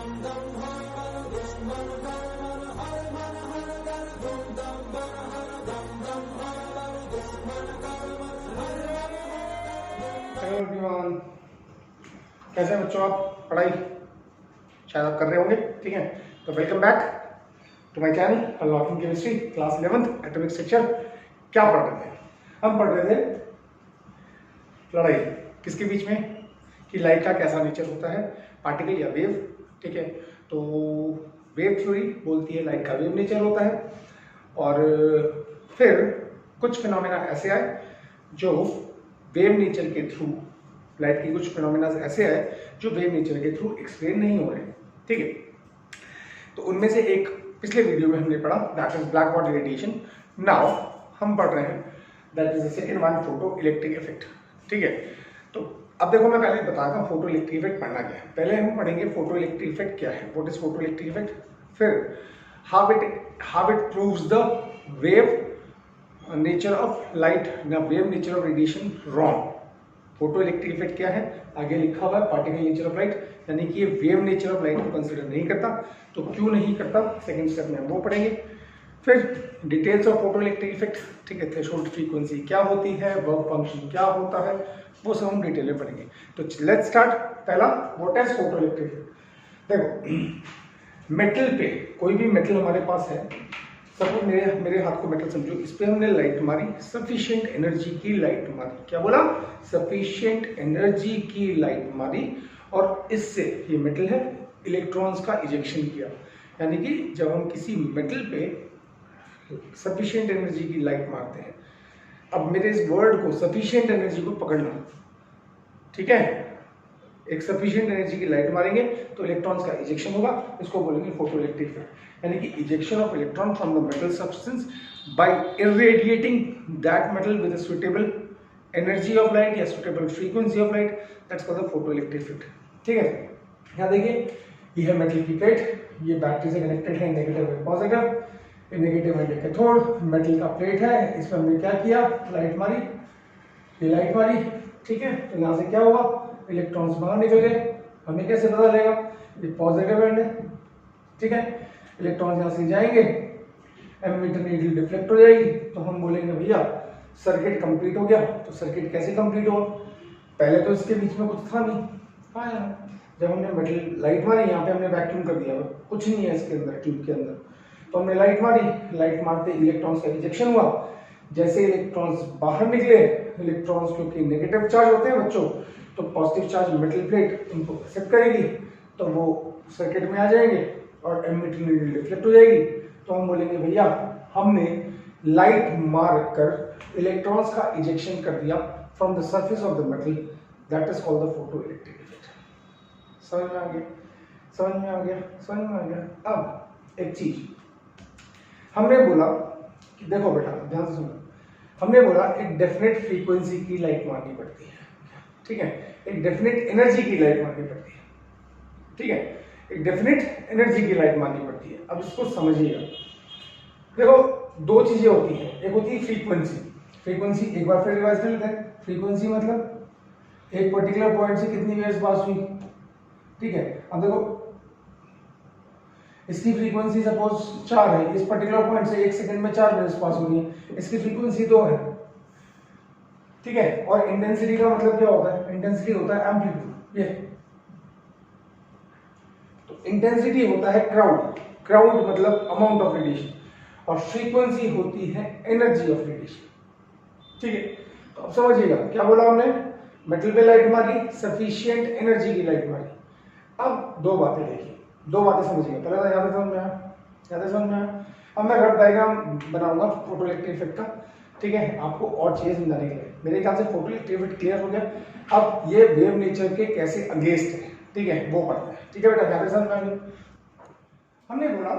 Hello everyone, कैसे हैं बच्चों? आप पढ़ाई शायद आप कर रहे होंगे, ठीक है। तो welcome back to my channel unlocking chemistry class 11th atomic structure. क्या पढ़ रहे थे? हम पढ़ रहे थे लड़ाई किसके बीच में, कि लाइट का कैसा नेचर होता है, पार्टिकल या वेव, ठीक है। तो वेव थ्योरी बोलती है लाइट का वेव नेचर होता है, और फिर कुछ फिनोमेना ऐसे आए जो वेव नेचर के थ्रू, लाइट की कुछ फिनोमेना ऐसे आए जो वेव नेचर के थ्रू एक्सप्लेन नहीं हो रहे, ठीक है। तो उनमें से एक पिछले वीडियो में हमने पढ़ा, that is black body radiation. Now हम पढ़ रहे हैं that is the second one, photo electric effect, ठीक है। तो अब देखो, मैं पहले बताता हूँ फोटो इलेक्ट्रिक इफेक्ट पढ़ना क्या है। पहले हम पढ़ेंगे फोटो इलेक्ट्रिक इफेक्ट क्या है, what is photo electric effect, फिर how it proves the wave nature of light ना wave nature of radiation wrong. Photo electric effect क्या है, आगे लिखा हुआ है पार्टिकल नेचर ऑफ लाइट, यानी कि ये वेव नेचर ऑफ लाइट को कंसीडर नहीं करता। तो क्यों नहीं करता, सेकंड स्टेप में हम वो पढ़ेंगे। फिर details of photo electric effect, ठीक है। थ्रेशोल्ड फ्रीक्वेंसी क्या होती है, वर्क फंक्शन क्या होता है, वो सब हम डिटेल में पढ़ेंगे। तो लेट्स स्टार्ट। पहला, what is photo electric effect. देखो, मेटल पे, कोई भी मेटल हमारे पास है, सपोज मेरे हाथ को मेटल समझो, इस पे हमने लाइट मारी, सफिशिएंट एनर्जी की लाइट मारी। क्या बोला? सफिशिएंट एनर्जी की लाइट मारी, और इससे, ये मेटल है, इलेक्ट्रॉन्स का इजेक्शन किया। यानी कि जब हम किसी मेटल पे सफिशिएंट एनर्जी की लाइट मारते हैं, अब मेरे इस वर्ड को, सफिशिएंट एनर्जी को पकड़ना, ठीक है। एक सफिशिएंट एनर्जी की लाइट मारेंगे तो इलेक्ट्रॉन्स का इजेक्शन होगा, इसको बोलेंगे फोटो इलेक्ट्रिक इफेक्ट। यानी कि ejection of electron from the metal substance by irradiating that metal with a suitable energy of light या suitable frequency of light, that's called the photo electric effect, ठीक है। यहाँ देखिए, ये है मेटल की प्लेट, ये बैटरी से कनेक्टेड है, नेगेटिव एंड पॉजिटिव, ये नेगेटिव एंड कैथोड। मेटल का प्लेट है, इसमें हमने क्या किया, लाइट मारी, ये लाइट मारी, ठीक है। तो यहाँ से क्या हुआ, इलेक्ट्रॉन्स बाहर निकल गए। हमें कैसे पता चलेगा, ये पॉजिटिव एंड है, ठीक है। इलेक्ट्रॉन्स यहाँ से जाएंगे, एमीटर नीडल डिफ्लेक्ट हो जाएगी, तो हम बोलेंगे भैया सर्किट कंप्लीट हो गया। तो सर्किट कैसे कंप्लीट हुआ, पहले तो इसके बीच में कुछ था नहीं, हाँ यार, जब हमने मेटल लाइट मारी, यहाँ पे हमने वैक्यूम कर दिया, कुछ नहीं है इसके अंदर, ट्यूब के अंदर। तो हमने लाइट मारी, लाइट मारते इलेक्ट्रॉन्स का इजेक्शन हुआ। जैसे इलेक्ट्रॉन्स बाहर निकले, इलेक्ट्रॉन्स क्योंकि नेगेटिव चार्ज होते हैं बच्चों, तो पॉजिटिव चार्ज मेटल प्लेट उनको एक्सेप्ट करेगी, तो वो सर्किट में आ जाएंगे और एमीटर नीडल डिफ्लेक्ट हो जाएगी। तो हम बोलेंगे भैया हमने लाइट मार कर इलेक्ट्रॉन्स का इजेक्शन कर दिया from the surface of the metal, that is called the photo electric effect. समझ में आ गया, समझ में आ गया, समझ में आ गया। अब एक चीज हमने बोला कि देखो बेटा ध्यान से सुनो, हमने बोला एक डेफिनेट फ्रीक्वेंसी की लाइट मारनी पड़ती है, ठीक है। एक डेफिनेट एनर्जी की लाइट मारनी पड़ती है, ठीक है। एक डेफिनेट एनर्जी की लाइट मारनी पड़ती है। अब इसको समझिएगा, देखो दो चीजें होती हैं, एक होती है फ्रीक्वेंसी। फ्रीक्वेंसी एक बार फिर रिवाइज कर लेते हैं। फ्रीक्वेंसी मतलब एक पर्टिकुलर पॉइंट से कितनी वेव्स पास हुई, ठीक है। अब देखो इसकी फ्रीक्वेंसी सपोज 4 है, इस पर्टिकुलर पॉइंट से 1 सेकंड में 4 वेव्स पास हो रही है, इसकी फ्रीक्वेंसी 2 है, ठीक है। और इंटेंसिटी का मतलब क्या होता है, इंटेंसिटी होता है एम्पलीट्यूड, ये तो इंटेंसिटी होता है क्राउड, क्राउड मतलब अमाउंट ऑफ रेडिएशन, और फ्रीक्वेंसी होती है एनर्जी ऑफ रेडिएशन, ठीक है। तो अब समझिएगा क्या बोला हमने, मेटल पे लाइट मारी, सफिशिएंट एनर्जी की लाइट मारी। अब दो बातें देखिए, दो बातें समझिएगा। पहले तो याद समझ में आया, याद समझ में आया। अब मैं रफ डायग्राम बनाऊंगा फोटो इलेक्ट्रिक इफेक्ट का, ठीक है, आपको और चीजें समझाने के लिए। मेरे ख्याल से फोटो इलेक्ट्रिक इफेक्ट क्लियर हो गया। अब ये वेव नेचर के कैसे अगेंस्ट है, ठीक है, वो पढ़ते हैं, ठीक है बेटा। ध्यान से समझ में आ गया। हमने बोला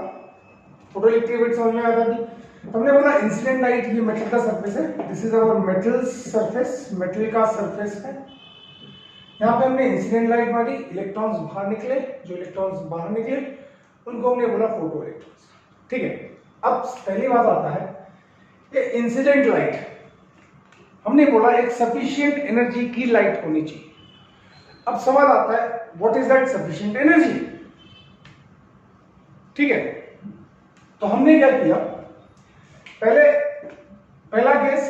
फोटो इलेक्ट्रिक इफेक्ट समझ में आ गया। हमने बोला इंसिडेंट लाइट, ये मेटल का सरफेस है, this is our metal surface, metal का सरफेस है। यहाँ पे हमने इंसिडेंट लाइट मारी, इलेक्ट्रॉन्स बाहर निकले, जो इलेक्ट्रॉन्स बाहर निकले उनको हमने बोला फोटो इलेक्ट्रॉन्स, ठीक है। अब पहली बात आता है कि इंसिडेंट लाइट, हमने बोला एक सफिशिएंट एनर्जी की लाइट होनी चाहिए। अब सवाल आता है what is that sufficient energy, ठीक है, तो हमने क्या किया, पहला केस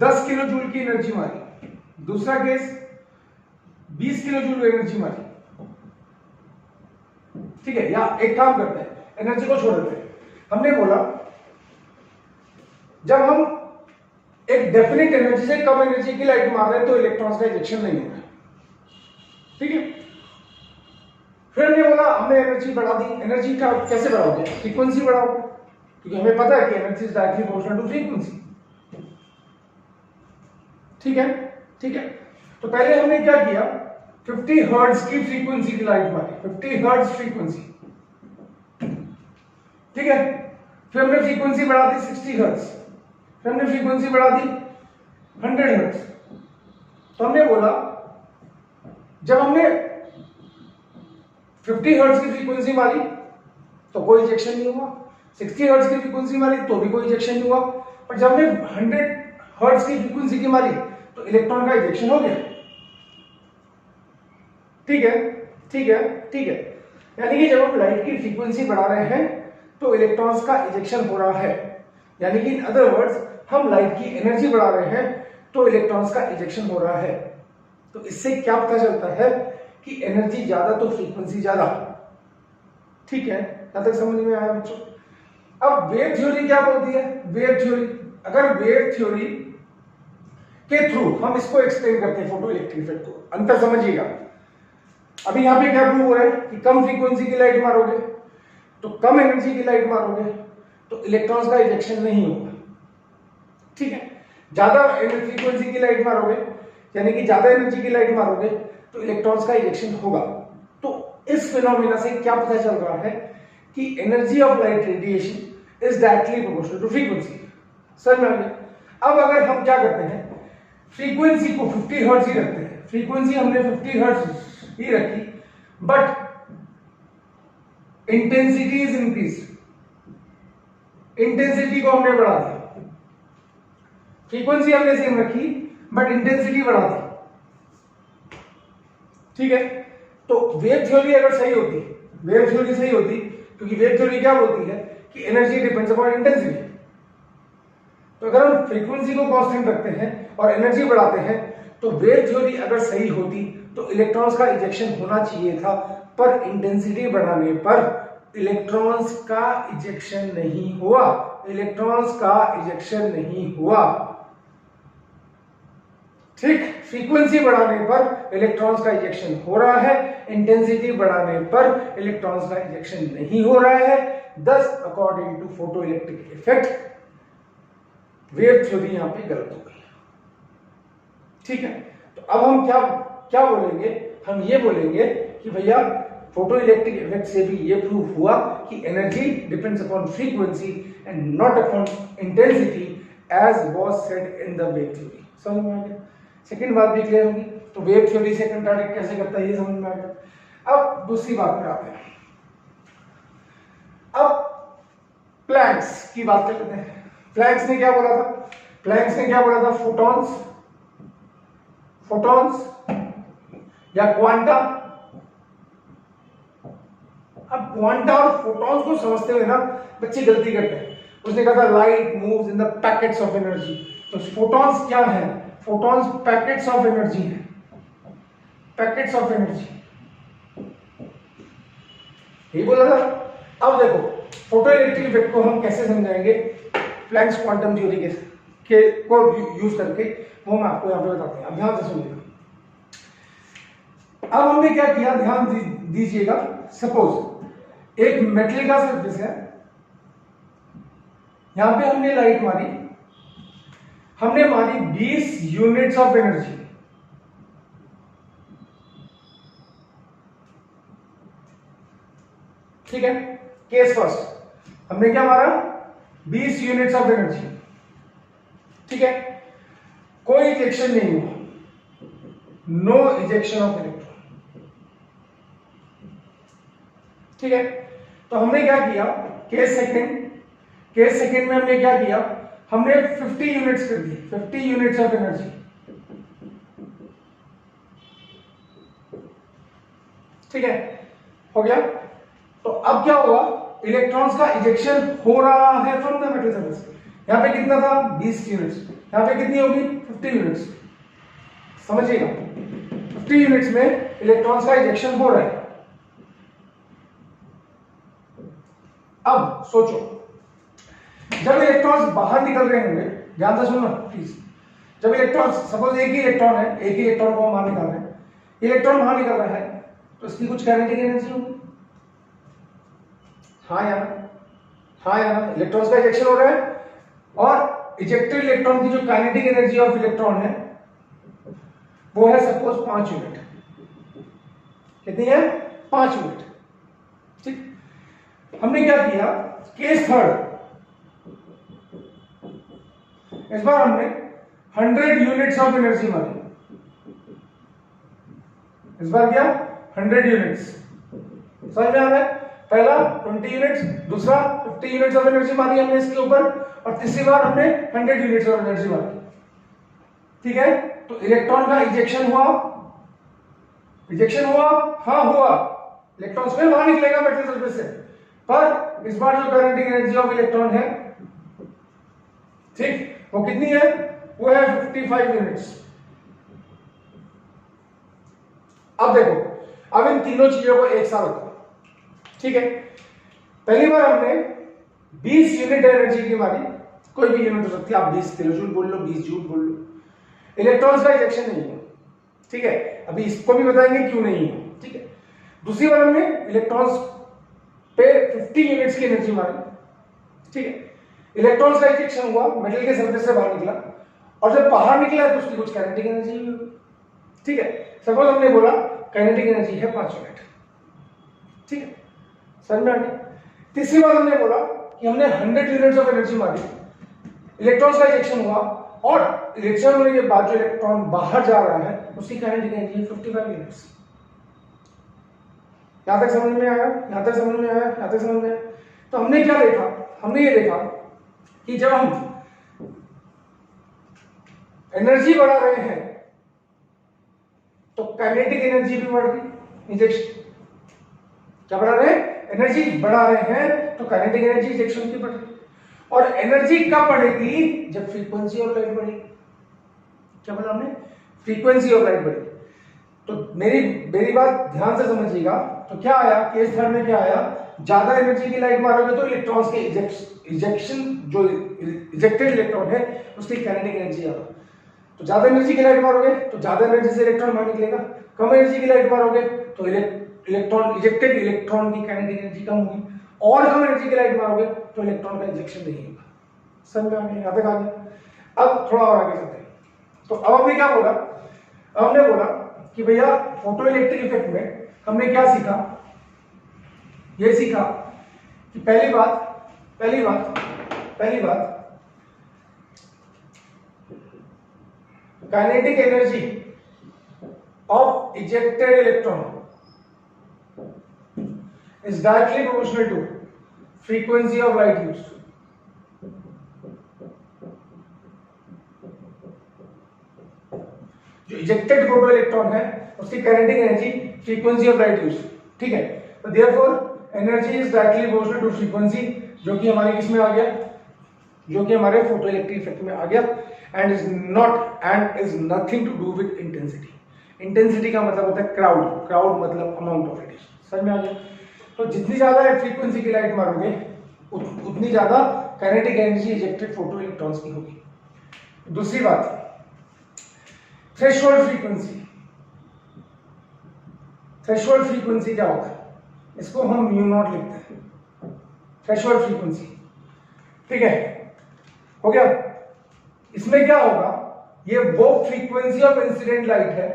10 किलो जूल की एनर्जी मारी, दूसरा केस 20 किलो जूल एनर्जी मारी। ठीक है, या एक काम करते हैं, एनर्जी को छोड़ देते हैं। हमने बोला जब हम एक डेफिनेट एनर्जी से कम एनर्जी की लाइट मार रहे हैं तो इलेक्ट्रॉन्स का इजेक्शन नहीं होगा। ठीक है, फिर हमने बोला हमने एनर्जी बढ़ा दी। एनर्जी का कैसे बढ़ाओगे? फ्रीक्वेंसी बढ़ाओगे, क्योंकि हमें पता है कि energy is directly proportional to frequency. ठीक है, ठीक है, तो पहले हमने क्या किया, 50 हर्ट्ज की फ्रीक्वेंसी की लाइट मारी, 50 हर्ट्ज फ्रीक्वेंसी। ठीक है, फिर हमने फ्रीक्वेंसी बढ़ा दी 60 हर्ट्ज, फिर हमने फ्रीक्वेंसी बढ़ा दी 100 हर्ट्ज। तो हमने बोला जब हमने 50 हर्ट्ज की फ्रीक्वेंसी मारी तो कोई इजेक्शन नहीं हुआ, 60 हर्ट्ज की फ्रीक्वेंसी मारी तो भी कोई इजेक्शन नहीं हुआ, पर जब हमने 100 हर्ट्ज की फ्रीक्वेंसी की मारी तो इलेक्ट्रॉन का इजेक्शन हो गया। ठीक है, ठीक है, ठीक है, यानी कि जब हम लाइट की फ्रीक्वेंसी बढ़ा रहे हैं तो इलेक्ट्रॉन्स का इजेक्शन हो रहा है, यानी कि इन अदर वर्ड्स हम लाइट की एनर्जी बढ़ा रहे हैं तो इलेक्ट्रॉन्स का इजेक्शन हो रहा है। तो इससे क्या पता चलता है कि एनर्जी ज्यादा तो फ्रीक्वेंसी ज्यादा। ठीक है, यहां तक समझ में आया बच्चों? अब वेव थ्योरी क्या बोलती है? वेव थ्योरी, अगर वेव थ्योरी के थ्रू हम इसको एक्सप्लेन करते हैं फोटो इलेक्ट्रिक इफेक्ट को, अंतर समझिएगा। अभी यहां पे क्या प्रूव हो रहा है कि कम फ्रीक्वेंसी की लाइट मारोगे तो कम एनर्जी की लाइट मारोगे तो इलेक्ट्रॉन्स का इजेक्शन नहीं होगा। ठीक है, ज्यादा फ्रीक्वेंसी की लाइट मारोगे यानी कि ज्यादा एनर्जी की लाइट मारोगे तो इलेक्ट्रॉन्स का इजेक्शन होगा। तो इस फिनोमेना से क्या पता चल रहा है कि energy of light radiation is directly proportional to frequency. समझ में आ गया? अब अगर हम क्या करते हैं, फ्रीक्वेंसी को 50 हर्ट्ज ही रखते हैं, फ्रीक्वेंसी हमने 50 हर्ट्ज ही रखी, but intensity is increase, intensity को हमने बढ़ा दिया। फ्रीक्वेंसी हमने सेम रखी बट इंटेंसिटी बढ़ा दी। ठीक है, तो वेव थ्योरी अगर सही होती, वेव थ्योरी सही होती, क्योंकि वेव थ्योरी क्या बोलती है कि एनर्जी डिपेंड्स अपॉन इंटेंसिटी। तो अगर हम फ्रीक्वेंसी को कांस्टेंट रखते हैं और एनर्जी बढ़ाते हैं तो वेव थ्योरी अगर सही होती तो इलेक्ट्रॉन्स का इजेक्शन होना चाहिए था, पर इंटेंसिटी बढ़ाने पर इलेक्ट्रॉन्स का इजेक्शन नहीं हुआ, इलेक्ट्रॉन्स का इजेक्शन नहीं हुआ। ठीक, फ्रीक्वेंसी बढ़ाने पर इलेक्ट्रॉन्स का इजेक्शन हो रहा है, इंटेंसिटी बढ़ाने पर इलेक्ट्रॉन्स का इजेक्शन नहीं हो रहा है। thus according to photo electric effect wave theory यहां पे गलत हो गई। ठीक है, तो अब हम क्या बोलेंगे, हम ये बोलेंगे कि भैया फोटो इलेक्ट्रिक इफेक्ट से भी ये प्रूव हुआ कि energy depends upon frequency and not upon intensity as was said in the wave theory. समझ में आ गया? सेकंड बात भी क्लियर होगी, तो वेव थ्योरी से कंट्राडिक्ट कैसे करता है ये समझ में आ गया। अब दूसरी बात पे आते हैं, अब प्लैंक्स की बात कर लेते हैं। प्लैंक्स ने क्या बोला था? प्लैंक्स ने क्या बोला था? फोटॉन्स या क्वांटा। अब क्वांटा और फोटॉन्स को समझते हुए ना बच्चे गलती करते हैं। उसने कहा था light moves in the packets of energy, तो फोटॉन्स क्या है? फोटॉन्स पैकेट्स ऑफ एनर्जी है, पैकेट्स ऑफ एनर्जी, यही बोला था। अब देखो फोटो इलेक्ट्रिक इफेक्ट को हम कैसे समझाएंगे प्लैंक्स क्वांटम थ्योरी के को यूज करके, वो मैं आपको यहां पे बताते हैं। अब ध्यान से सुनिएगा। अब हमने क्या किया, ध्यान दीजिएगा। सपोज एक मेटल का सरफेस है, यहां पे हमने लाइट मारी, हमने मारी 20 यूनिट्स ऑफ एनर्जी। ठीक है, केस फर्स्ट हमने क्या मारा, 20 यूनिट्स ऑफ एनर्जी। ठीक है, कोई इजेक्शन नहीं हुआ, नो इजेक्शन ऑफ इलेक्ट्रॉन। ठीक है, तो हमने क्या किया, केस सेकंड में हमने क्या किया, हमने 50 यूनिट्स कर दी, 50 यूनिट्स ऑफ एनर्जी। ठीक है, हो गया। तो अब क्या हुआ, इलेक्ट्रॉन्स का इजेक्शन हो रहा है फ्रॉम द मेटल सरफेस। यहां पे कितना था 20 यूनिट्स, यहां पे कितनी होगी 50 यूनिट्स, समझिएगा 50 यूनिट्स में इलेक्ट्रॉन्स का इजेक्शन हो रहा है। अब सोचो, जब इलेक्ट्रॉन्स बाहर निकल रहे होंगे, ध्यान से सुनना प्लीज, जब इलेक्ट्रॉन्स, सपोज एक ही इलेक्ट्रॉन है, एक ही इलेक्ट्रॉन को हम बाहर निकाल रहे हैं, इलेक्ट्रॉन बाहर निकल रहा है तो इसकी कुछ काइनेटिक एनर्जी होगी, हाँ या ना, हाँ या ना, इलेक्ट्रॉन्स का इजेक्शन हो रहा है और इजेक्टेड इलेक्ट्रॉन की जो काइनेटिक एनर्जी ऑफ इलेक्ट्रॉन है वो है सपोज 5 यूनिट। कितनी है 5 यूनिट। ठीक, हमने क्या किया, केस थर्ड, इस बार हमने 100 यूनिट्स ऑफ एनर्जी मानी। इस बार क्या 100 यूनिट्स, समझ में आ रहा है, पहला 20 यूनिट्स, दूसरा 50 यूनिट्स ऑफ एनर्जी मानी हमने इसके ऊपर, और तीसरी बार हमने 100 यूनिट्स ऑफ एनर्जी मानी। ठीक है, तो इलेक्ट्रॉन का इजेक्शन हुआ, इजेक्शन हुआ, हाँ हुआ, इलेक्ट्रॉन फिर बाहर निकलेगा मेटल सरफेस से, पर इस बार जो काइनेटिक एनर्जी ऑफ इलेक्ट्रॉन है, ठीक, वो कितनी है, वो है 55 यूनिट्स। अब देखो, अब इन तीनों चीजों को एक साथ रखो, ठीक है। पहली बार हमने 20 यूनिट एनर्जी की मारी, कोई भी यूनिट हो सकती है, आप 20 किलो जूल बोल लो, 20 जूल बोल लो, इलेक्ट्रॉन्स का इजेक्शन नहीं है, ठीक है, अभी इसको भी बताएंगे क्यों नहीं है, ठीक है। दूसरी बार हमने इलेक्ट्रॉन्स पे 50 यूनिट्स की एनर्जी मारी, ठीक है, इलेक्ट्रॉन्स का इजेक्शन हुआ, मेटल के सरफेस से बाहर निकला, और जब बाहर निकला तो उसकी कुछ काइनेटिक एनर्जी हुई, ठीक है। सपोज हमने बोला काइनेटिक एनर्जी है 5 यूनिट, ठीक है, समझ में आ गया। तीसरी बार हमने बोला कि हमने 100 यूनिट्स ऑफ एनर्जी मारी, इलेक्ट्रॉन्स का इजेक्शन हुआ, और इजेक्शन होने के बाद जो इलेक्ट्रॉन बाहर जा रहा है उसकी काइनेटिक एनर्जी 55 यूनिट्स। यहां तक समझ में आया, यहां तक समझ में आया, यहां तक समझ में आया। तो हमने क्या देखा, हमने ये देखा कि जब हम एनर्जी बढ़ा रहे हैं तो काइनेटिक एनर्जी भी बढ़ रही, इंजेक्शन क्या बढ़ा रहे हैं, एनर्जी बढ़ा रहे हैं तो काइनेटिक एनर्जी इंजेक्शन की बढ़ रही, और एनर्जी कब बढ़ेगी, जब फ्रीक्वेंसी ऑफ लाइट बढ़ेगी। क्या बोला हमने, फ्रीक्वेंसी ऑफ लाइट बढ़ेगी। तो मेरी बात ध्यान से समझिएगा। तो क्या आया, केस थर्ड में क्या आया, ज्यादा एनर्जी की लाइट मारोगे तो इलेक्ट्रॉन्स के इजेक्शन, जो इजेक्टेड इलेक्ट्रॉन है उसकी काइनेटिक एनर्जी ज्यादा, तो ज्यादा एनर्जी की लाइट मारोगे तो ज्यादा एनर्जी से इलेक्ट्रॉन बाहर निकलेगा, कम एनर्जी की लाइट मारोगे तो इलेक्ट्रॉन, इजेक्टेड इलेक्ट्रॉन की काइनेटिक एनर्जी कम होगी, और कम एनर्जी की लाइट मारोगे तो इलेक्ट्रॉन का इजेक्शन नहीं होगा। समझ में आ गया, यहां तक आ गया। अब थोड़ा और आगे चलते हैं। तो अब हमने क्या बोला, अब हमने बोला कि भैया फोटो इलेक्ट्रिक इफेक्ट में हमने क्या सीखा, ये सीखा कि पहली बात kinetic energy of ejected electron is directly proportional to frequency of light used. जो इजेक्टेड प्रोटो इलेक्ट्रॉन है उसकी kinetic energy frequency of light use, ठीक है। तो therefore energy is directly proportional to frequency, जो कि हमारे किस में आ गया, जो कि हमारे फोटो इलेक्ट्रिक इफेक्ट में आ गया, and is nothing to do with intensity. Intensity का मतलब होता है क्राउड मतलब अमाउंट ऑफ रेडिएशन। समझ में आ गया। तो जितनी ज्यादा फ्रीक्वेंसी की लाइट मारोगे उतनी ज्यादा kinetic energy ejected photo electrons की होगी। दूसरी बात, थ्रेशोल्ड फ्रीक्वेंसी। थ्रेशोल्ड फ्रीक्वेंसी क्या होता है, इसको हम म्यू नॉट लिखते हैं, थ्रेशोल्ड फ्रीक्वेंसी, ठीक है, हो गया। इसमें क्या होगा, ये वो फ्रीक्वेंसी ऑफ इंसिडेंट लाइट है,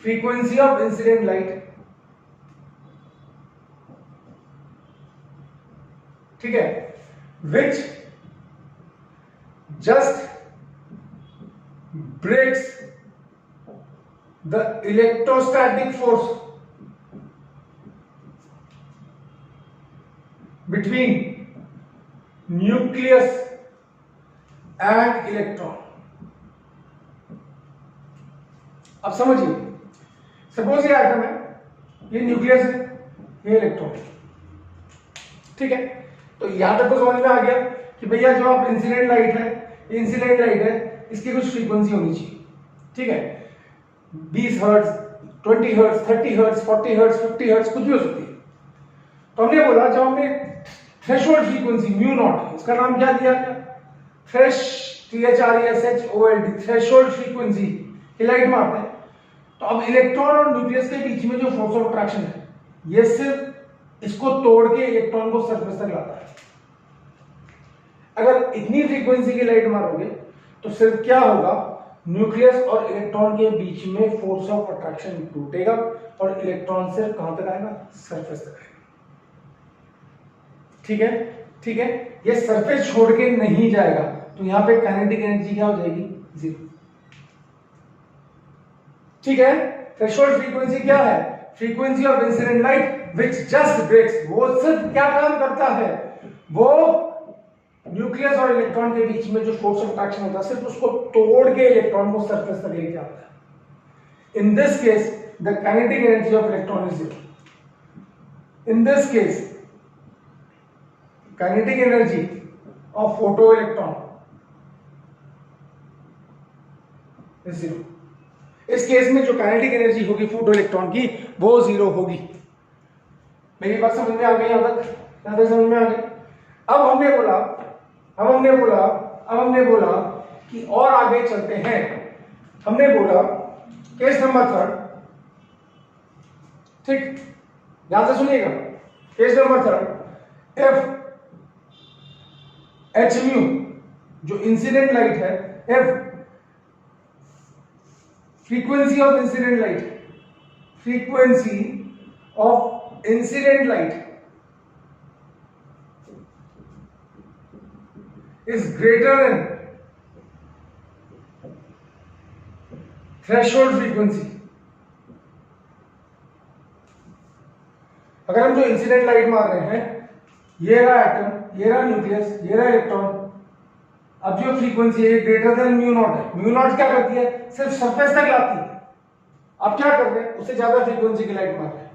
फ्रीक्वेंसी ऑफ इंसिडेंट लाइट, ठीक है, which just breaks the electrostatic force between nucleus and electron. अब समझिए, सपोज ये एटम है, ये न्यूक्लियस है, ये इलेक्ट्रॉन। ठीक है, तो यहां तक तो समझ में आ गया कि भैया जो आप इंसिडेंट लाइट है, इंसिडेंट लाइट है, इसकी कुछ फ्रीक्वेंसी होनी चाहिए। ठीक है, 20 hertz, 20 hertz, 30 hertz, 40 hertz, 50 hertz, कुछ भी हो सकती है। तो हमने बोला जब हमने थ्रेशोल्ड फ्रीक्वेंसी म्यू नॉट, इसका नाम क्या दिया गया, THRESHOLD, थ्रेशोल्ड फ्रीक्वेंसी की लाइट मारते हैं। तो अब इलेक्ट्रॉन और न्यूक्लियस के बीच में जो फोर्स ऑफ अट्रैक्शन है, ये सिर्फ इसको तोड़ के इलेक्ट्रॉन को सरफेस तक लाता है। अगर इतनी फ्रीक्वेंसी की लाइट मारोगे तो सिर्फ क्या होगा, न्यूक्लियस और इलेक्ट्रॉन के बीच में फोर्स ऑफ अट्रैक्शन टूटेगा और इलेक्ट्रॉन सिर्फ कहां तक आएगा, सरफेस तक आएगा। ठीक है, ठीक है, ये सरफेस छोड़ के नहीं जाएगा, तो यहां पे काइनेटिक एनर्जी क्या हो जाएगी, 0। ठीक है, थ्रेशोल्ड फ्रीक्वेंसी क्या है, frequency of incident light which just breaks, वो सिर्फ क्या काम करता है, वो न्यूक्लियस और इलेक्ट्रॉन के बीच में जो फोर्स ऑफ अट्रैक्शन होता है सिर्फ उसको तोड़ के इलेक्ट्रॉन को सरफेस तक लेके आता है। In this case the kinetic energy of electron is 0। In this case kinetic energy of photo electron is 0। इस केस में जो काइनेटिक एनर्जी होगी फोटो इलेक्ट्रॉन की वो 0 होगी। मेरी बात समझ में आ गई? यहां तक समझ में आ गई? अब हमने बोला कि और आगे चलते हैं। हमने बोला केस नंबर 3, ठीक, ध्यान से सुनिएगा। Case number 3, if H mu जो इंसिडेंट लाइट है, if frequency of incident light is greater than threshold frequency। अगर हम जो इंसिडेंट लाइट मार रहे हैं, ये रहा एटम, ये रहा न्यूक्लियस, ये रहा इलेक्ट्रॉन, अब जो फ्रीक्वेंसी है ग्रेटर देन म्यू नॉट है। म्यू नॉट क्या करती है, सिर्फ सरफेस तक लाती है। अब क्या कर रहे हैं, उससे ज्यादा फ्रीक्वेंसी की लाइट मार रहे हैं,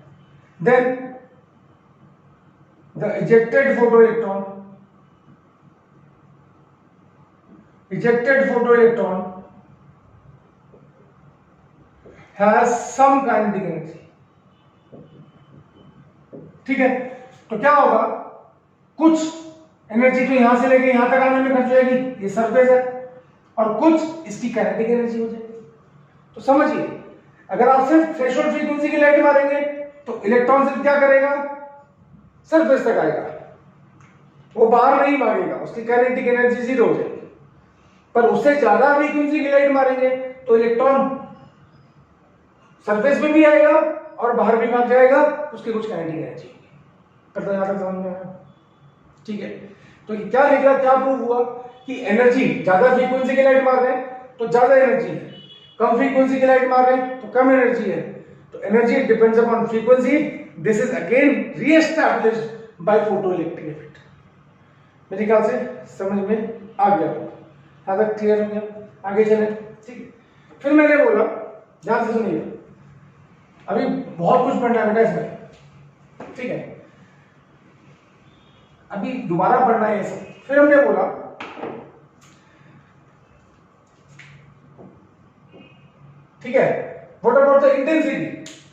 then the ejected photoelectron has some kinetic energy. ठीक है, तो क्या होगा, कुछ एनर्जी तो यहां से लेके यहां तक आने में खर्च जाएगी, ये सरफेस है, और कुछ इसकी काइनेटिक एनर्जी हो जाएगी। तो समझिए, अगर आप सिर्फ थ्रेशोल्ड फ्रीक्वेंसी की लाइट मारेंगे तो इलेक्ट्रॉन सिर्फ क्या करेगा, सरफेस तक आएगा, वो बाहर नहीं भागेगा, उसकी काइनेटिक एनर्जी 0 हो जाएगी। पर उससे ज्यादा फ्रीक्वेंसी की लाइट मारेंगे तो इलेक्ट्रॉन सरफेस पे भी आएगा और बाहर भी भाग जाएगा, उसकी कुछ काइनेटिक एनर्जी होगी। तो यहां तक समझ में आया? ठीक है, तो क्या निकला, क्या प्रूव हुआ कि एनर्जी, ज्यादा फ्रीक्वेंसी की लाइट मार रहे हैं तो ज्यादा एनर्जी है, कम फ्रीक्वेंसी की लाइट मार रहे हैं तो कम एनर्जी है। तो energy depends upon frequency. This is again reestablished by photoelectric effect. मेरे ख्याल से समझ में आ गया, यहां तक क्लियर हो गया? आगे चले, ठीक है। फिर मैंने बोला, ध्यान से सुनिए, अभी बहुत कुछ पढ़ना है बेटा इसमें, ठीक है, अभी दोबारा पढ़ना है ये सब। फिर हमने बोला ठीक है, व्हाट अबाउट द इंटेंसिटी।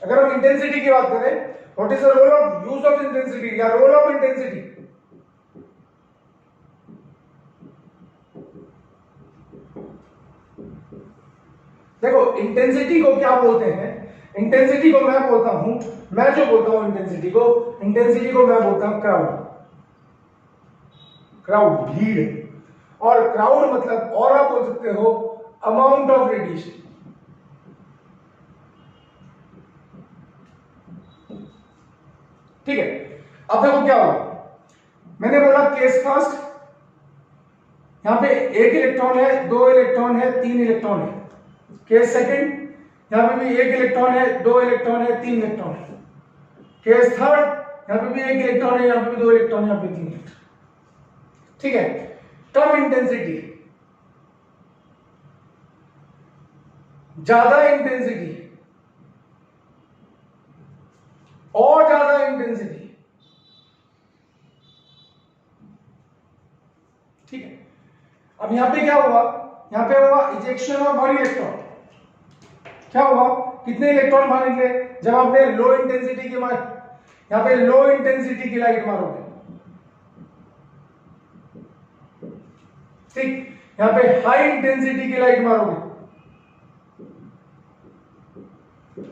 अगर हम इंटेंसिटी की बात करें, what is the role of use of intensity या रोल ऑफ इंटेंसिटी। देखो, इंटेंसिटी को क्या बोलते हैं, इंटेंसिटी को मैं बोलता हूं, मैं जो बोलता हूं इंटेंसिटी को मैं बोलता हूं क्राउड, भीड़। और क्राउड मतलब, और आप बोल सकते हो अमाउंट ऑफ रेडिएशन। ठीक है, अब देखो क्या होगा, मैंने बोला केस फर्स्ट, यहां पे एक इलेक्ट्रॉन है, दो इलेक्ट्रॉन है, तीन इलेक्ट्रॉन है। केस सेकंड, यहां पे भी एक इलेक्ट्रॉन है, दो इलेक्ट्रॉन है, तीन इलेक्ट्रॉन है। केस थर्ड, यहां पे भी एक इलेक्ट्रॉन है, यहां पे भी दो इलेक्ट्रॉन है, यहां पे तीन इलेक्ट्रॉन। ठीक है, कम इंटेंसिटी, ज्यादा इंटेंसिटी, और ज्यादा इंटेंसिटी, ठीक है। अब यहां पे क्या हुआ, यहां पे हुआ इजेक्शन ऑफ वन इलेक्ट्रॉन। क्या हुआ, कितने इलेक्ट्रॉन बाहर निकले जब आपने लो इंटेंसिटी की यहां पे लो इंटेंसिटी की लाइट मारोगे, ठीक, यहां पे हाई इंटेंसिटी की लाइट मारोगे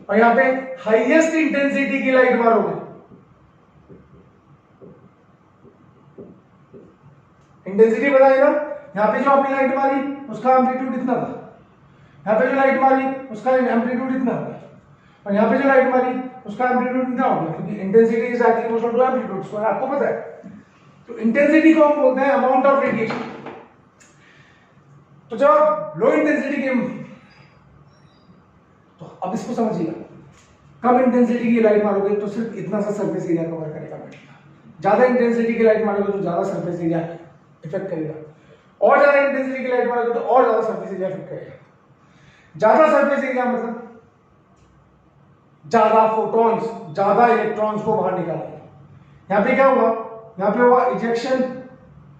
और यहां पे हाईएस्ट इंटेंसिटी की लाइट मारोगे, इंटेंसिटी बताए ना। यहां पे जो आपने लाइट मारी उसका एम्पलीट्यूड इतना था, यहां पे जो लाइट मारी उसका एम्पलीट्यूड इतना था, और यहां पे जो लाइट मारी उसका एम्पलीट्यूड इतना हो गया, क्योंकि intensity is equal to amplitude square, आपको पता है। तो इंटेंसिटी को हम बोलते हैं अमाउंट ऑफ रेडिएशन। तो जब लो इंटेंसिटी के, तो अब इसको समझिएगा, कम इंटेंसिटी की लाइट मारोगे तो सिर्फ इतना सा सरफेस एरिया कवर करेगा बैटरी, ज्यादा इंटेंसिटी की लाइट मारोगे तो ज्यादा सरफेस एरिया इफेक्ट करेगा, और ज्यादा इंटेंसिटी की लाइट मारोगे तो और ज्यादा सरफेस एरिया इफेक्ट करेगा। ज्यादा सरफेस एरिया मतलब ज्यादा फोटॉन्स, ज्यादा इलेक्ट्रॉन्स को बाहर निकालेंगे। यहां पे क्या हुआ, यहां पे हुआ इजेक्शन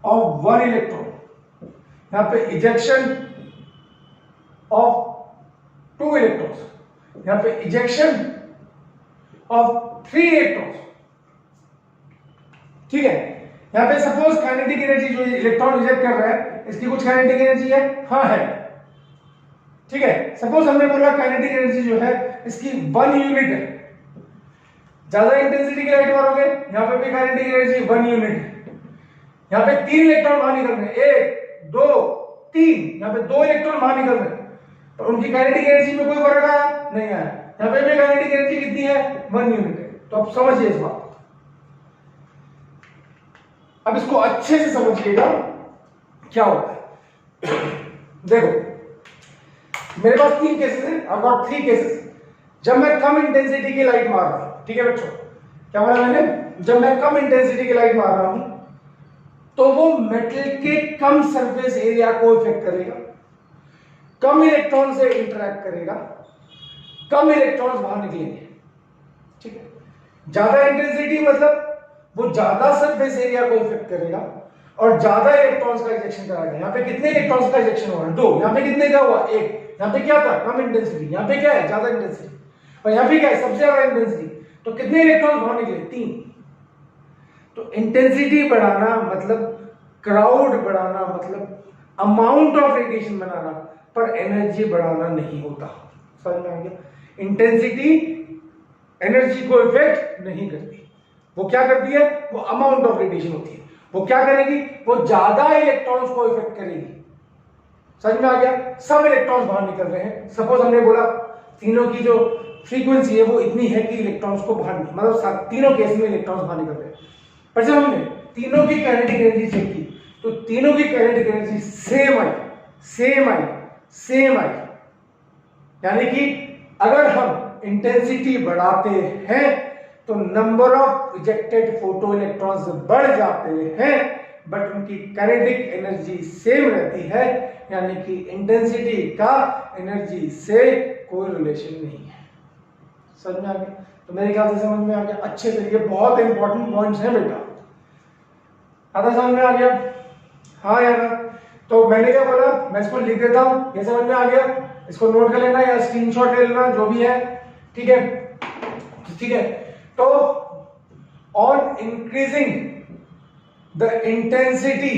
ऑफ वन इलेक्ट्रॉन, यहां पे इजेक्शन ऑफ टू इलेक्ट्रॉन्स, यहां पे इजेक्शन ऑफ थ्री इलेक्ट्रॉन्स, ठीक है। यहां पे सपोज काइनेटिक एनर्जी जो इलेक्ट्रॉन इजेक्ट कर रहा है, इसकी कुछ काइनेटिक एनर्जी है, हाँ है, ठीक है। सपोज हमने बोला काइनेटिक एनर्जी जो है इसकी 1 यूनिट है, ज्यादा इंटेंसिटी की लाइट मारोगे यहां पे भी काइनेटिक एनर्जी 1 यूनिट है। यहां पे 3 इलेक्ट्रॉन बाहर निकल रहे हैं, 1 2 3, यहां पे 2 इलेक्ट्रॉन बाहर निकल रहे हैं, पर उनकी काइनेटिक एनर्जी में कोई फर्क आया नहीं आया, यहां पे भी काइनेटिक एनर्जी कितनी है, 1 यूनिट है। तो आप समझिए इस बात, अब इसको अच्छे से समझिएगा क्या होता है। देखो मेरे पास 3 केसेस हैं, आई गॉट 3 केसेस। जब मैं कम इंटेंसिटी की लाइट मार रहा हूं, ठीक है बच्चों, क्या बोला मैंने, जब मैं कम इंटेंसिटी की लाइट मार रहा हूं तो वो मेटल के कम सरफेस एरिया को इफेक्ट करेगा, कम इलेक्ट्रॉन से इंटरैक्ट करेगा, कम इलेक्ट्रॉन्स बाहर निकलेंगे, ठीक है। ज्यादा इंटेंसिटी मतलब वो ज्यादा सरफेस एरिया को इफेक्ट करेगा और ज्यादा इलेक्ट्रॉन्स का इजेक्शन कराएगा। यहां पे कितने इलेक्ट्रॉन्स का इजेक्शन हुआ, 2, यहां पे कितने का हुआ, 1। यहां पे क्या था, कम इंटेंसिटी, यहां पे क्या है, ज्यादा इंटेंसिटी, और यहां पे क्या है, सबसे ज्यादा इंटेंसिटी, तो कितने इलेक्ट्रॉन्स बाहर निकले, 3। तो इंटेंसिटी बढ़ाना मतलब क्राउड बढ़ाना, मतलब अमाउंट ऑफ रेडिएशन बनाना, पर एनर्जी बढ़ाना नहीं होता। समझ में आ गया, इंटेंसिटी एनर्जी को इफेक्ट नहीं करती, वो क्या करती है, वो अमाउंट ऑफ रेडिएशन होती है। वो क्या करेगी, वो ज्यादा इलेक्ट्रॉन्स को इफेक्ट करेगी। समझ में आ गया, सब इलेक्ट्रॉन्स बाहर निकल रहे हैं, सपोज हमने बोला तीनों की जो फ्रीक्वेंसी है वो इतनी है कि इलेक्ट्रॉन्स को बाहर, मतलब तीनों केस में इलेक्ट्रॉन्स बाहर निकल रहे हैं। पर जब हमने तीनों की काइनेटिक एनर्जी चेक की तो तीनों की काइनेटिक एनर्जी सेम आई, सेम आई, सेम आई। यानी कि अगर हम इंटेंसिटी बढ़ाते हैं तो number of ejected photo electrons बढ़ जाते हैं, बट उनकी काइनेटिक एनर्जी सेम रहती है, यानी कि इंटेंसिटी का एनर्जी से कोई रिलेशन नहीं है। समझ में आ गया, तो मेरे ख्याल से समझ में आ गया अच्छे से, ये बहुत इंपॉर्टेंट पॉइंट्स हैं बेटा, आता समझ में आ गया, हाँ यार। तो मैंने क्या बोला, मैं इसको लिख देता हूं, ये समझ में आ गया, इसको नोट कर लेना या स्क्रीनशॉट ले लेना, जो भी है, ठीक है, ठीक है। तो on increasing the intensity,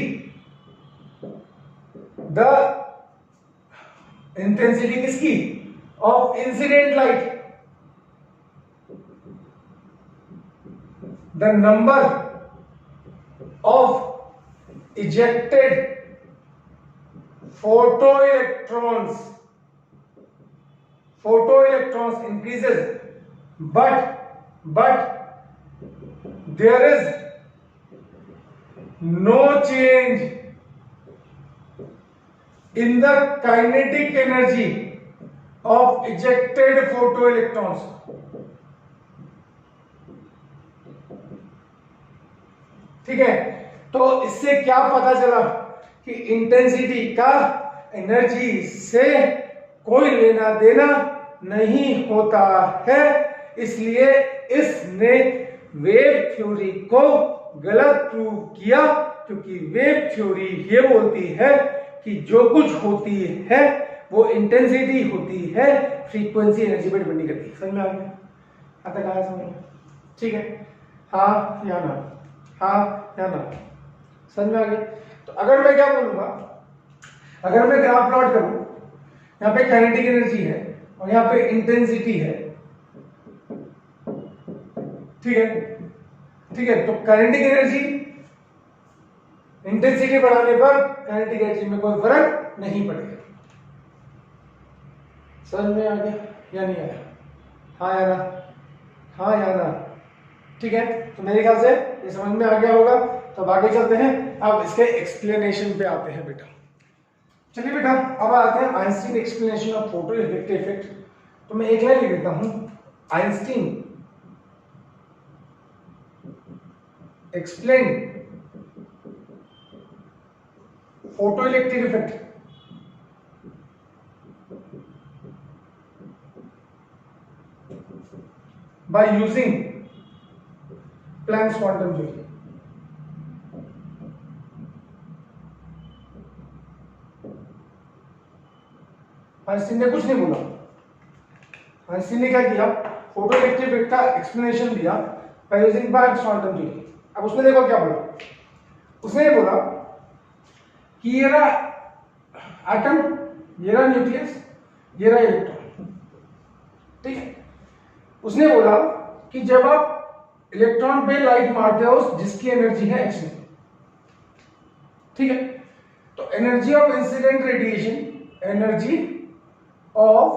the intensity किसकी, of incident light, the number of ejected photoelectrons increases, but there is no change in the kinetic energy of ejected photoelectrons. ठीक है, तो इससे क्या पता चला कि इंटेंसिटी का एनर्जी से कोई लेना देना नहीं होता है, इसलिए इसने वेव थ्योरी को गलत प्रूव किया, क्योंकि वेव थ्योरी ये बोलती है कि जो कुछ होती है वो इंटेंसिटी होती है, फ्रीक्वेंसी एनर्जी पर डिपेंड करती है। समझ में आ गया? अब तक आया समझ में? ठीक है, हाँ या ना, हाँ या ना, समझ में आ गया? तो अगर मैं क्या बोलूंगा, अगर मैं ग्राफ प्लॉट करूं, यहाँ पे काइनेटिक एनर्जी है और यहाँ पे इंटेंसिटी है, ठीक है, ठीक है, तो काइनेटिक एनर्जी इंटेंसिटी बढ़ाने पर काइनेटिक एनर्जी में कोई फर्क नहीं पड़ेगा। समझ में आ गया या नहीं आया? हाँ या ना, हाँ या ना? ठीक है, तो मेरे ख्याल से ये समझ में आ गया होगा। तो आगे चलते हैं, अब इसके एक्सप्लेनेशन पे आते हैं बेटा। चलिए बेटा, अब आते हैं Einstein explanation of photo electric effect. तो मैं एक लाइन लिख देता हूं, Einstein explain photo electric effect by using Planck's quantum theory। Einstein ने कुछ नहीं बोला, आइंस्टीन ने क्या किया, फोटो इलेक्ट्रिक इफेक्ट का एक्सप्लेनेशन दिया by using Planck's quantum theory। अब उसने देखो क्या बोला, उसने ये बोला कि ये रहा एटम, ये रहा न्यूक्लियस, ये रहा इलेक्ट्रॉन, ठीक है। उसने बोला कि जब आप इलेक्ट्रॉन पे लाइट मारते हो जिसकी एनर्जी है h, ठीक है, तो energy of incident radiation, energy of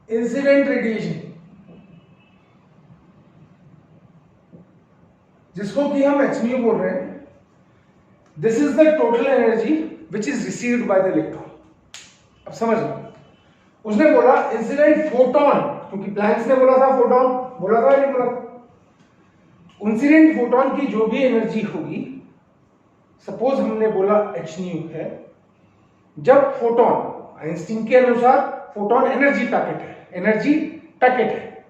incident radiation, जिसको कि हम hν बोल रहे हैं, this is the total energy which is received by the electron. अब समझ लो, उसने बोला इंसिडेंट फोटोन, क्योंकि प्लैंक्स ने बोला था फोटोन, बोला था नहीं बोला, इंसिडेंट फोटोन की जो भी एनर्जी होगी, सपोज हमने बोला hν है, जब फोटोन, आइंस्टीन के अनुसार फोटोन एनर्जी पैकेट है, एनर्जी पैकेट है,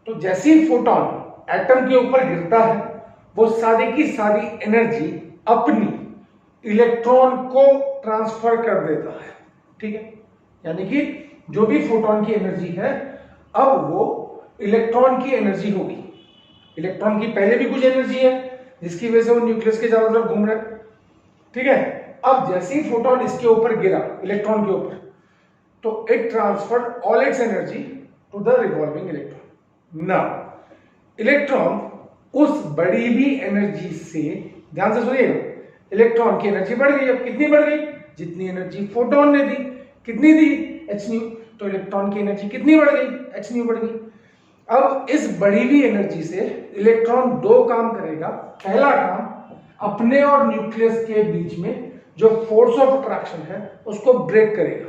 तो जैसे ही फोटोन एटम के ऊपर गिरता है वो सारी की सारी एनर्जी अपनी इलेक्ट्रॉन को ट्रांसफर कर देता है, ठीक है। यानी कि जो भी फोटोन की एनर्जी है अब वो इलेक्ट्रॉन की एनर्जी होगी। इलेक्ट्रॉन की पहले भी कुछ एनर्जी है जिसकी वजह से वो न्यूक्लियस के चारों तरफ घूम रहा है, ठीक है। अब जैसे ही फोटोन इसके ऊपर गिरा, इलेक्ट्रॉन के ऊपर, तो it transferred all its energy to the revolving electron. Now electron उस बढ़ी हुई एनर्जी से, ध्यान से सुनिएगा, इलेक्ट्रॉन की एनर्जी बढ़ गई। अब कितनी बढ़ गई? जितनी एनर्जी फोटोन ने दी, कितनी दी? hν, तो इलेक्ट्रॉन की एनर्जी कितनी बढ़ गई? hν बढ़ गई। अब इस बढ़ी हुई एनर्जी से इलेक्ट्रॉन दो काम करेगा। पहला काम, अपने और न्यूक्लियस के बीच में जो फोर्स ऑफ अट्रैक्शन है उसको ब्रेक करेगा।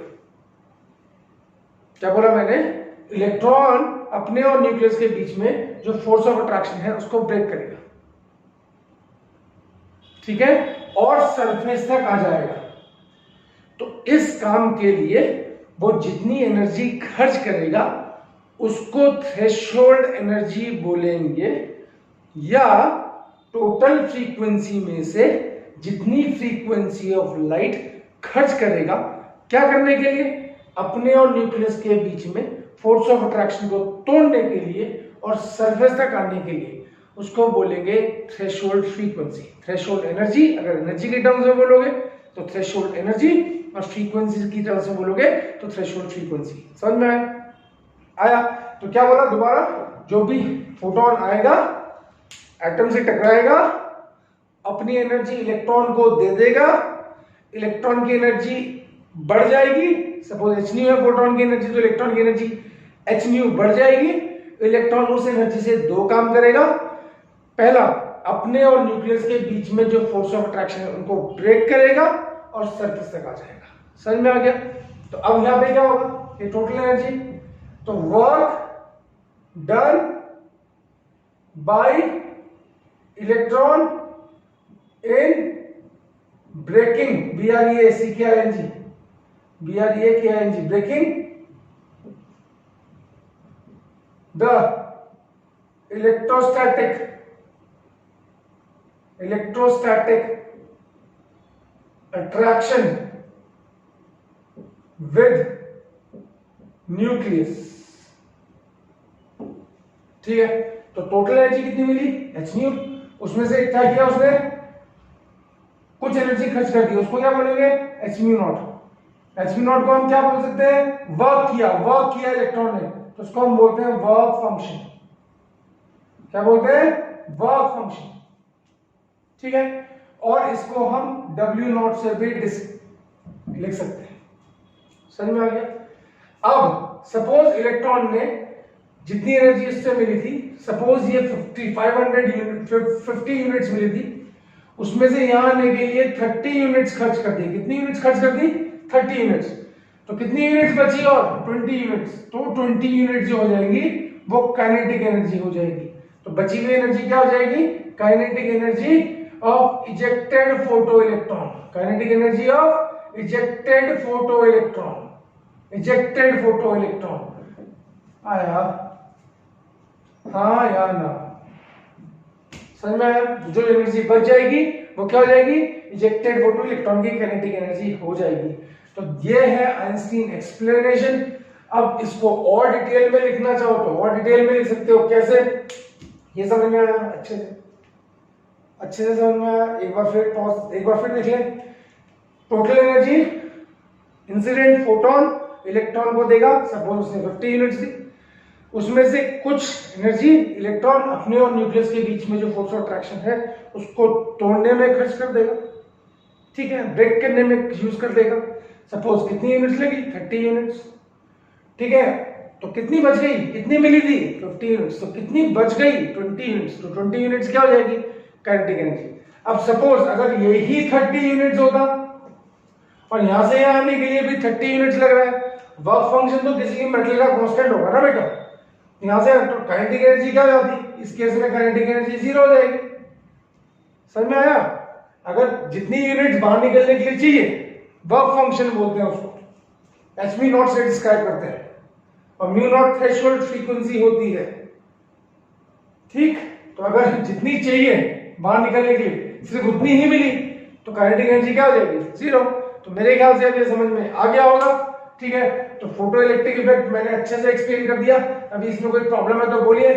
क्या बोला मैंने? इलेक्ट्रॉन अपने और न्यूक्लियस के बीच में जो फोर्स ऑफ अट्रैक्शन है उसको ब्रेक करेगा, ठीक है, और सरफेस तक आ जाएगा। तो इस काम के लिए वो जितनी एनर्जी खर्च करेगा उसको थ्रेशोल्ड एनर्जी बोलेंगे, या टोटल फ्रीक्वेंसी में से जितनी फ्रीक्वेंसी ऑफ लाइट खर्च करेगा, क्या करने के लिए? अपने और न्यूक्लियस के बीच में फोर्स ऑफ अट्रैक्शन को तोड़ने के लिए और सरफेस तक आने के लिए, उसको बोलेंगे थ्रेशोल्ड फ्रीक्वेंसी। थ्रेशोल्ड एनर्जी, अगर एनर्जी के टर्म्स में बोलोगे तो थ्रेशोल्ड एनर्जी, और फ्रीक्वेंसी की टर्म्स में बोलोगे तो थ्रेशोल्ड फ्रीक्वेंसी। समझ में आया? तो क्या बोला दोबारा? जो भी फोटोन आएगा एटम से टकराएगा, अपनी एनर्जी इलेक्ट्रॉन को दे देगा, इलेक्ट्रॉन की एनर्जी बढ़ जाएगी। सपोज hν है फोटोन की एनर्जी, तो इलेक्ट्रॉन की एनर्जी hν बढ़ जाएगी। इलेक्ट्रॉन उस एनर्जी से दो काम करेगा। पहला, अपने और न्यूक्लियस के बीच में जो फोर्स ऑफ अट्रैक्शन है उनको ब्रेक करेगा और सरफेस तक आ जाएगा। समझ में आ गया? तो अब यहां पे क्या होगा? ये टोटल एनर्जी, तो work done by electron in breaking, BREACKING, breaking the electrostatic attraction with nucleus. ठीक है, तो टोटल एनर्जी कितनी मिली, h न्यू। उसमें से क्या किया उसने, कुछ एनर्जी खर्च कर दी, उसको क्या बोलेंगे, h mu naught. h mu naught को हम क्या बोल सकते हैं, वर्क किया इलेक्ट्रॉन ने, तो उसको हम बोलते हैं वर्क फंक्शन। क्या बोलते हैं, वर्क फंक्शन। ठीक है, और इसको हम w नॉट से भी लिख सकते हैं। समझ में आ गया। अब सपोज इलेक्ट्रॉन ने जितनी एनर्जी इससे मिली थी, सपोज ये 50 यूनिट्स मिली थी, उसमें से यहां आने के लिए 30 यूनिट्स खर्च कर दी। कितनी यूनिट्स खर्च कर दी, 30 यूनिट्स। तो कितनी यूनिट्स बची, और 20 यूनिट्स। तो 20 यूनिट जो हो जाएंगी वो काइनेटिक एनर्जी हो जाएगी। तो बची हुई एनर्जी क्या हो जाएगी, kinetic energy of ejected photo electron. Kinetic energy of ejected photo electron. Ejected photo electron आया, हाँ या ना, समझ में आया। जो एनर्जी बच जाएगी वो क्या हो जाएगी, इजेक्टेड फोटो इलेक्ट्रॉन की काइनेटिक एनर्जी हो जाएगी। तो ये है आइंस्टीन एक्सप्लेनेशन। अब इसको और डिटेल में लिखना चाहो तो और डिटेल में लिख सकते हो। कैसे, ये समझ में आया, अच्छे से समझ में आया। एक बार फिर देख लें। Total energy incident photon electron को देगा, सपोज उसने 50 यूनिट्स दी, उसमें से कुछ एनर्जी इलेक्ट्रॉन अपने और न्यूक्लियस के बीच में जो फोर्स ऑफ अट्रैक्शन है उसको तोड़ने में खर्च कर देगा। ठीक है, ब्रेक करने में यूज कर देगा। सपोज कितनी यूनिट्स लगी, 30 यूनिट्स। ठीक है, तो कितनी बच गई, कितनी मिली थी, 50 यूनिट्स। तो कितनी बच गई, 20 यूनिट्स। तो 20 यूनिट्स क्या हो जाएगी, काइनेटिक एनर्जी। अब सपोज अगर यही 30 यूनिट्स होता और यहां से यहां आने के लिए भी 30 यूनिट्स लग रहा है, वर्क फंक्शन तो किसी भी मेटल का कांस्टेंट होगा ना बेटा। यहां से तो काइनेटिक एनर्जी क्या हो जाती, इस केस में काइनेटिक एनर्जी 0 हो जाएगी। समझ में आया। अगर जितनी यूनिट्स बाहर निकलने के लिए चाहिए, वर्क फंक्शन बोलते हैं उसको, एच म्यू नॉट से डिस्क्राइब करते हैं, और म्यू नॉट थ्रेशोल्ड फ्रीक्वेंसी होती है। ठीक, तो अगर जितनी चाहिए बाहर निकलने के लिए सिर्फ उतनी ही मिली तो काइनेटिक एनर्जी क्या हो जाएगी, 0। तो मेरे ख्याल से अब ये समझ में आ गया होगा। ठीक है, तो फोटो इलेक्ट्रिक इफेक्ट मैंने अच्छे से एक्सप्लेन कर दिया। अभी इसमें कोई प्रॉब्लम है तो बोलिए।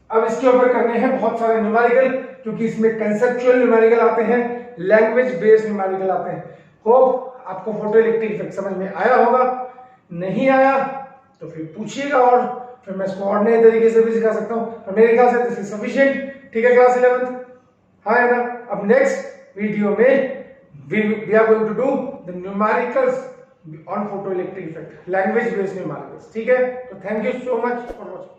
अब इसके ऊपर करने हैं बहुत सारे न्यूमेरिकल, क्योंकि इसमें कंसेप्चुअल न्यूमेरिकल आते हैं, लैंग्वेज बेस्ड न्यूमेरिकल आते हैं। होप आपको फोटो इलेक्ट्रिक इफेक्ट समझ में आया होगा। नहीं आया तो फिर पूछिएगा, और फिर मैं इसको और नए तरीके से भी सिखा सकता हूँ। तो मेरे ख्याल से दिस इज सफिशिएंट। ठीक है, क्लास 11th, हाँ है ना। अब नेक्स्ट वीडियो में we are going to do the numericals on photoelectric effect, language based numericals. ठीक है, तो thank you so much for watching.